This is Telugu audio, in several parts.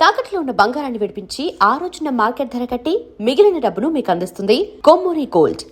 తాకట్లో ఉన్న బంగారాన్ని విడిపించి ఆ రోజున మార్కెట్ ధర కట్టి మిగిలిన డబ్బును మీకు అందిస్తుంది కొమ్మూరి గోల్డ్.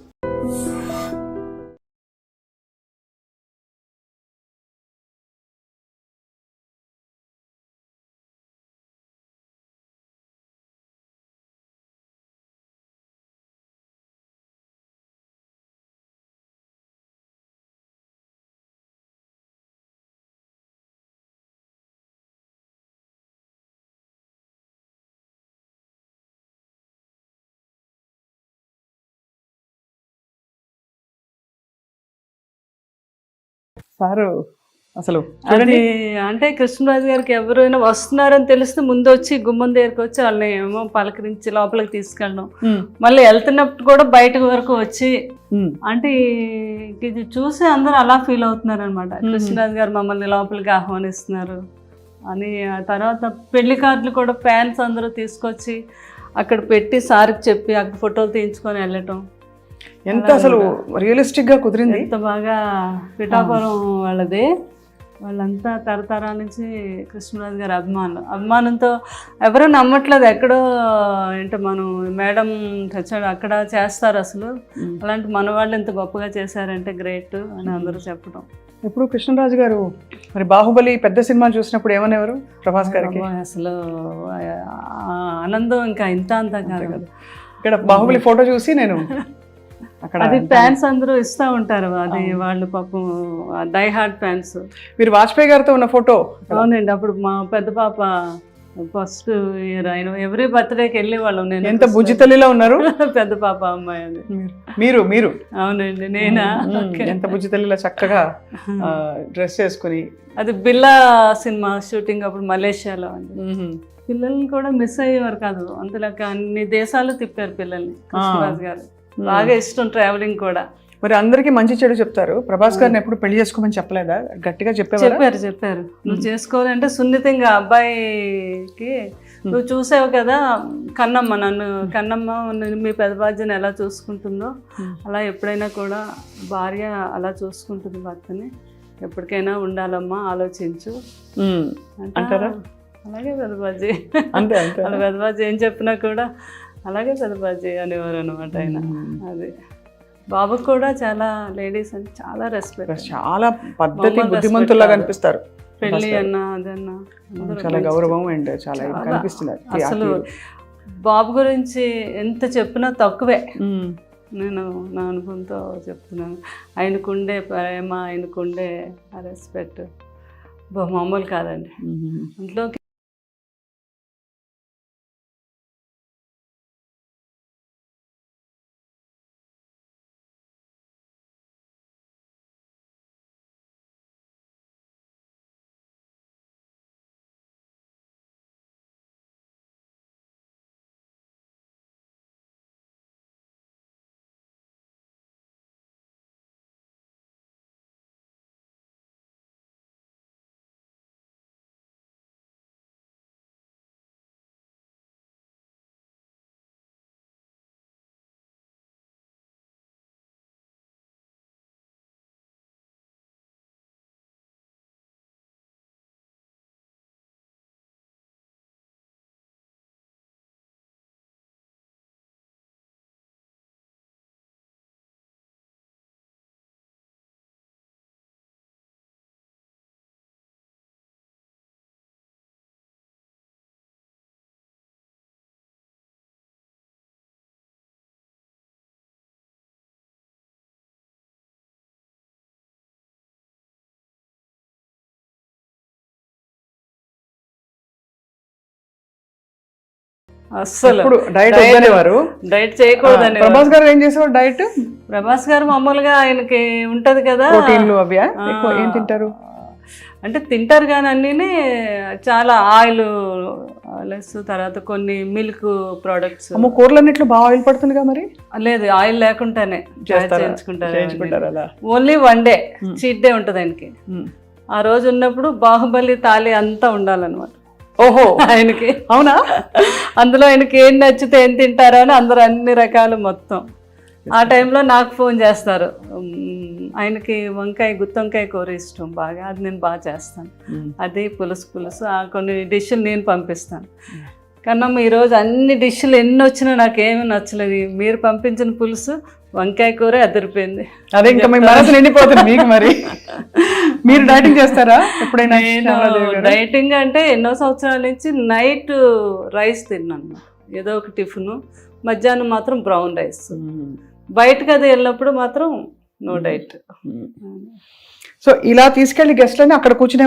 సారు అసలు అది అంటే కృష్ణరాజు గారికి ఎవరైనా వస్తున్నారని తెలిస్తే ముందు వచ్చి గుమ్మం దగ్గరికి వచ్చి వాళ్ళని ఏమో పలకరించి లోపలికి తీసుకెళ్ళడం, మళ్ళీ వెళ్తున్నప్పుడు కూడా బయట వరకు వచ్చి అంటే ఇది చూసి అందరూ అలా ఫీల్ అవుతున్నారు అనమాట. కృష్ణరాజు గారు మమ్మల్ని లోపలికి ఆహ్వానిస్తున్నారు అని. ఆ తర్వాత పెళ్లి కార్డులు కూడా ఫ్యాన్స్ అందరూ తీసుకొచ్చి అక్కడ పెట్టి సార్కి చెప్పి అక్కడ ఫోటోలు తీయించుకొని వెళ్ళటం ఎంత అసలు రియలిస్టిక్ గా కుదిరింది. ఎంత బాగా పిఠాపురం వాళ్ళది, వాళ్ళంతా తరతరాల నుంచి కృష్ణరాజు గారి అభిమానంతో ఎవరూ నమ్మట్లేదు. ఎక్కడో ఏంటో మనం మేడం తెచ్చాడు అక్కడ చేస్తారు అసలు, అలాంటి మన వాళ్ళు ఎంత గొప్పగా చేశారంటే గ్రేట్ అని అందరూ చెప్పడం. ఇప్పుడు కృష్ణరాజు గారు మరి బాహుబలి పెద్ద సినిమా చూసినప్పుడు ఏమనేవారు ప్రభాస్ గారికి? అసలు ఆనందం ఇంకా ఇంత అంతా కాదు కదా. ఇక్కడ బాహుబలి ఫోటో చూసి నేను అది ఫ్యాన్స్ అందరూ ఇస్తూ ఉంటారు, అది వాళ్ళు పాపం డై హార్ట్ ఫ్యాన్స్. మీరు వాజ్పేయి గారితో ఉన్న ఫోటో? అవునండి, అప్పుడు మా పెద్ద పాప ఫస్ట్ ఇయర్ ఆయన ఎవ్రీ బర్త్డేకి వెళ్ళేవాళ్ళం. నేను ఎంత బుజ్జి తల్లిలో ఉన్నారు పెద్ద పాప అమ్మాయి అది. మీరు అవునండి, నేనా? ఎంత బుజ్జి తల్లిలో చక్కగా డ్రెస్ చేసుకుని. అది బిల్లా సినిమా షూటింగ్ అప్పుడు మలేషియాలో అండి. పిల్లల్ని కూడా మిస్ అయ్యేవారు కాదు, అంతలాగా అన్ని దేశాలు తిప్పారు పిల్లల్ని కృష్ణరాజు గారు. బాగా ఇష్టం ట్రావెలింగ్ కూడా. మరి అందరికి మంచి చెడు చెప్తారు, ప్రభాస్ గారిని ఎప్పుడు పెళ్లి చేసుకోమని చెప్పలేదా? గట్టిగా చెప్పారు నువ్వు చేసుకోవాలంటే సున్నితంగా అబ్బాయికి నువ్వు చూసావు కదా కన్నమ్మ, కన్నమ్మ మీ పెద్ద భార్యను ఎలా చూసుకుంటుందో అలా ఎప్పుడైనా కూడా భార్య అలా చూసుకుంటుంది భర్తని, ఎప్పటికైనా ఉండాలమ్మా ఆలోచించు అంటారా? అలాగే పెద్దబాజీ అంతే వాళ్ళ పెద్దబాజీ ఏం చెప్పినా కూడా అలాగే పెద్దబాజీ అనేవారు అనమాట ఆయన. అది బాబుకు కూడా చాలా లేడీస్ అంటే చాలా రెస్పెక్ట్, చాలా పద్ధతి బుద్ధిమంతుల్లాగా అనిపిస్తారు. పెళ్ళి అన్నా అదన్నా చాలా గౌరవం అండ్ చాలా కనిపిస్తుంది. అసలు బాబు గురించి ఎంత చెప్పినా తక్కువే. నేను నా అనుభవంతో చెప్తున్నాను, ఆయనకుండే ప్రేమ, ఆయనకుండే రెస్పెక్ట్ మామూలు కాదండి. ఇంట్లోకి అస్సలు డైట్ చేయకూడదని. ప్రభాస్ గారు ఏం చేసేవారు డైట్? ప్రభాస్ గారు మామూలుగా ఆయనకి ఉంటది కదా ప్రోటీన్లు అవి ఏం తింటారు అంటే తింటారు కానీ అన్నీ చాలా ఆయిల్ లెస్, తర్వాత కొన్ని మిల్క్ ప్రోడక్ట్స్. కూరలన్నిట్లో బాగా ఆయిల్ పడుతుందిగా మరి? లేదు, ఆయిల్ లేకుండానే చేయించుకుంటారు. Only one day cheat day ఉంటుంది ఆయనకి. ఆ రోజు ఉన్నప్పుడు బాహుబలి తాళి అంతా ఉండాలన్నమాట. ఓహో, ఆయనకి అవునా? అందులో ఆయనకి ఏం నచ్చితే ఏం తింటారో అని అందరూ అన్ని రకాలు మొత్తం ఆ టైంలో నాకు ఫోన్ చేస్తారు. ఆయనకి గుత్తి వంకాయ కూర ఇష్టం బాగా, అది నేను బాగా చేస్తాను. అది పులుసు కొన్ని డిష్లు నేను పంపిస్తాను. కన్నమ్మ ఈరోజు అన్ని డిష్లు ఎన్ని వచ్చినా నాకేమీ నచ్చలేదు, మీరు పంపించిన పులుసు వంకాయ కూర అదిరిపోయింది. అదే ఇంకా మీ మనసు నిండిపోతుంది మీకు. మరి మీరు డైటింగ్ చేస్తారా ఎప్పుడైనా? నేను డైటింగ్ అంటే ఎన్నో సంవత్సరాల నుంచి నైట్ రైస్ తిన్నాను, ఏదో ఒక టిఫిన్. మధ్యాహ్నం మాత్రం బ్రౌన్ రైస్. బయటకు అది వెళ్ళినప్పుడు మాత్రం నో డైట్. సో ఇలా తీసుకెళ్లి గెస్ట్లని అక్కడ కూర్చునే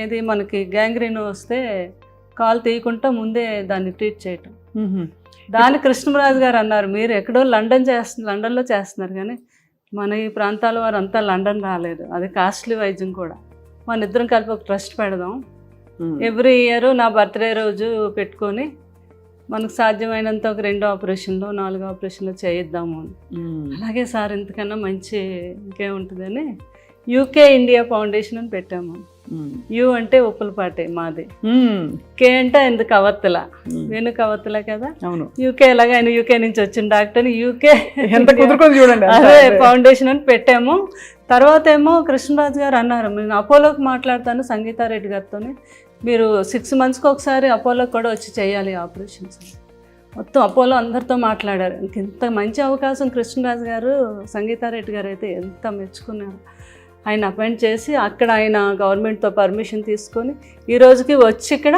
ఏది మనకి గ్యాంగ్రీన్ వస్తే కాలు తీయకుండా ముందే దాన్ని ట్రీట్ చేయటం. దాని కృష్ణరాజు గారు అన్నారు, మీరు ఎక్కడో లండన్లో చేస్తున్నారు కానీ మన ఈ ప్రాంతాల వారు అంతా లండన్ రాలేదు, అది కాస్ట్లీ వైద్యం కూడా, మన ఇద్దరం కలిపి ఒక ట్రస్ట్ పెడదాం, ఎవ్రీ ఇయర్ నా బర్త్డే రోజు పెట్టుకొని మనకు సాధ్యమైనంత ఒక 2 ఆపరేషన్లు 4 ఆపరేషన్లు చేయిద్దాము అని. అలాగే సార్ ఇంతకన్నా మంచి ఇంకేముంటుందని యూకే ఇండియా ఫౌండేషన్ అని పెట్టాము. యు అంటే ఉప్పులపాటే మాది, కే అంటే ఎందుకు కవత్తల, వేణు కవత్తల కదా. యూకే ఎలాగ ఆయన యూకే నుంచి వచ్చిన డాక్టర్ యూకే అదే ఫౌండేషన్ అని పెట్టాము. తర్వాత ఏమో కృష్ణరాజు గారు అన్నారు, నేను అపోలోకి మాట్లాడతాను సంగీతారెడ్డి గారితో, మీరు 6 monthsకి ఒకసారి అపోలోకి కూడా వచ్చి చేయాలి ఆపరేషన్స్. మొత్తం అపోలో అందరితో మాట్లాడారు. ఇంత మంచి అవకాశం కృష్ణరాజు గారు సంగీతారెడ్డి గారు అయితే ఎంత మెచ్చుకున్నారు. ఆయన అపాయింట్ చేసి అక్కడ ఆయన గవర్నమెంట్తో పర్మిషన్ తీసుకొని ఈ రోజుకి వచ్చి ఇక్కడ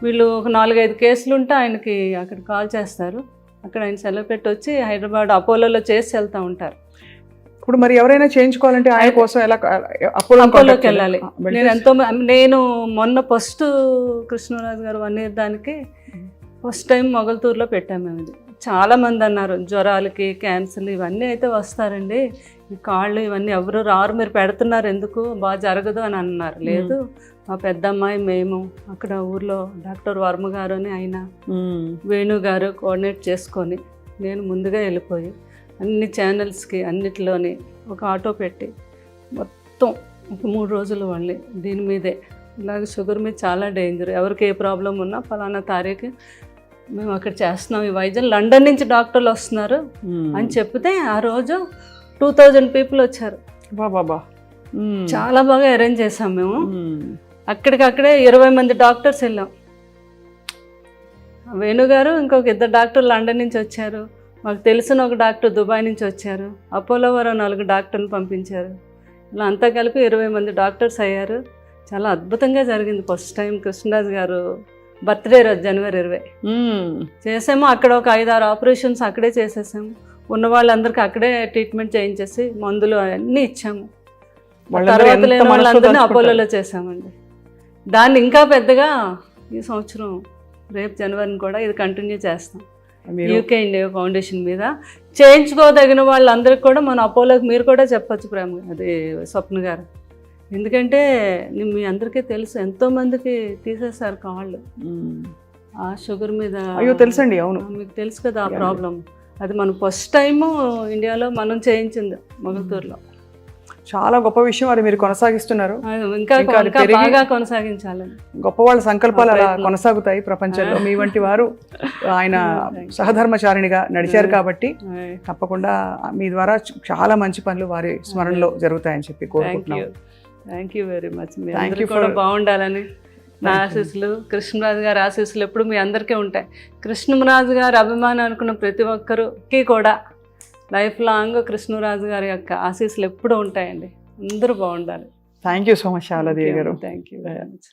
వీళ్ళు ఒక 4-5 కేసులు ఉంటే ఆయనకి అక్కడ కాల్ చేస్తారు, అక్కడ ఆయన సెలవు పెట్టి వచ్చి హైదరాబాద్ అపోలోలో చేసి వెళ్తూ ఉంటారు. ఇప్పుడు మరి ఎవరైనా చేయించుకోవాలంటే ఆయన కోసం ఎలా అపోలోకి వెళ్ళాలి? నేను మొన్న ఫస్ట్ కృష్ణరాజు గారు 1 year దానికి ఫస్ట్ టైం మొగల్తూరులో పెట్టాము మేము. ఇది చాలామంది అన్నారు జ్వరాలకి క్యాన్సర్లు ఇవన్నీ అయితే వస్తారండి, ఈ కాళ్ళు ఇవన్నీ ఎవరు రారు, మీరు పెడుతున్నారు ఎందుకు, బాగా జరగదు అని అన్నారు. లేదు మా పెద్దమ్మాయి మేము అక్కడ ఊర్లో డాక్టర్ వర్మ గారు అని ఆయన వేణు గారు కోఆర్డినేట్ చేసుకొని నేను ముందుగా వెళ్ళిపోయి అన్ని ఛానల్స్కి అన్నిటిలోని ఒక ఆటో పెట్టి మొత్తం ఒక 3 రోజులు మళ్ళీ దీని మీదే ఇలాగ షుగర్ మీద చాలా డేంజర్, ఎవరికి ఏ ప్రాబ్లం ఉన్నా ఫలానా తారీఖు మేము అక్కడ చేస్తున్నాం ఈ వైద్యం, లండన్ నుంచి డాక్టర్లు వస్తున్నారు అని చెప్తే ఆ రోజు 2000 people వచ్చారు. బాబా చాలా బాగా అరేంజ్ చేసాం మేము. అక్కడికక్కడే 20 మంది డాక్టర్స్ వెళ్ళాం. వేణుగారు ఇంకొక 2 డాక్టర్లు లండన్ నుంచి వచ్చారు, మాకు తెలిసిన ఒక డాక్టర్ దుబాయ్ నుంచి వచ్చారు, అపోలో వారు 4 డాక్టర్లు పంపించారు. ఇలా అంతా కలిపి 20 మంది డాక్టర్స్ అయ్యారు. చాలా అద్భుతంగా జరిగింది. ఫస్ట్ టైం కృష్ణరాజు గారు బర్త్డే రోజు January 20 చేసాము. అక్కడ ఒక 5-6 ఆపరేషన్స్ అక్కడే చేసేసాము. ఉన్న వాళ్ళందరికీ అక్కడే ట్రీట్మెంట్ చేయించేసి మందులు అన్నీ ఇచ్చాము. తర్వాత లేని వాళ్ళందరినీ అపోలోలో చేసామండి. దాన్ని ఇంకా పెద్దగా ఈ సంవత్సరం రేపు జనవరిని కూడా ఇది కంటిన్యూ చేస్తాం. యూకే ఇండియా ఫౌండేషన్ మీద చేయించుకోదగిన వాళ్ళందరికీ కూడా మన అపోలోకి మీరు కూడా చెప్పచ్చు ప్రేమ, అది స్వప్న గారు. ఎందుకంటే మీ అందరికీ తెలుసు ఎంతోమందికి తీసేశారు కాళ్ళు ఆ షుగర్ మీద. అయ్యో తెలుసండి, అవును మీకు తెలుసు కదా ఆ ప్రాబ్లం. అది మనం ఫస్ట్ టైము ఇండియాలో మనం చేయించింది మొగల్తూరులో. చాలా గొప్ప విషయం, అది మీరు కొనసాగిస్తున్నారు. ఇంకా బాగా కొనసాగించాలని గొప్ప వాళ్ళ సంకల్పాలు అలా కొనసాగుతాయి ప్రపంచంలో. మీ వంటి వారు ఆయన సహధర్మచారిణిగా నడిచారు కాబట్టి తప్పకుండా మీ ద్వారా చాలా మంచి పనులు వారి స్మరణలో జరుగుతాయని చెప్పి కోరుకుంటున్నాను. Thank you very much. మీ అందరికీ కూడా బాగుండాలని నా ఆశీస్సులు, కృష్ణరాజు గారి ఆశీస్సులు ఎప్పుడు మీ అందరికీ ఉంటాయి. కృష్ణరాజు గారి అభిమానం అనుకున్న ప్రతి ఒక్కరికి కూడా లైఫ్ లాంగ్ కృష్ణరాజు గారి యొక్క ఆశీస్సులు ఎప్పుడూ ఉంటాయండి. అందరూ బాగుండాలి. Thank you so much Sharadadevi గారు. Thank you very much.